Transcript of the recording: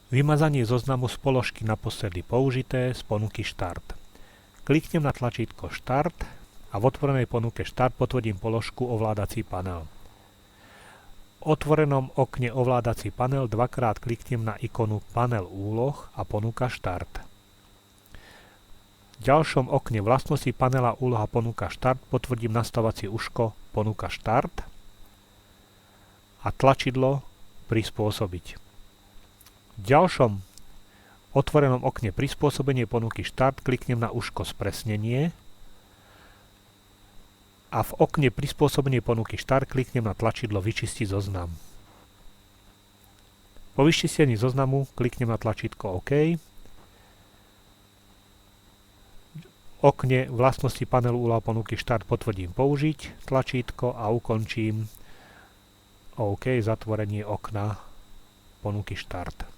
Vymazanie zoznamu z položky naposledy použité z ponuky Štart. Kliknem na tlačítko Štart a v otvorenej ponuke Štart potvrdím položku Ovládací panel. V otvorenom okne Ovládací panel dvakrát kliknem na ikonu Panel úloh a ponuka Štart. V ďalšom okne Vlastnosti panela úloha ponuka Štart potvrdím nastavovacie uško ponuka Štart a tlačidlo Prispôsobiť. V ďalšom otvorenom okne Prispôsobenie ponuky Štart kliknem na uško Spresnenie a v okne Prispôsobenie ponuky Štart kliknem na tlačidlo Vyčistiť zoznam. Po vyčistení zoznamu kliknem na tlačítko OK. V okne Vlastnosti panelu úloha ponuky Štart potvrdím Použiť tlačítko a ukončím OK zatvorenie okna ponuky Štart.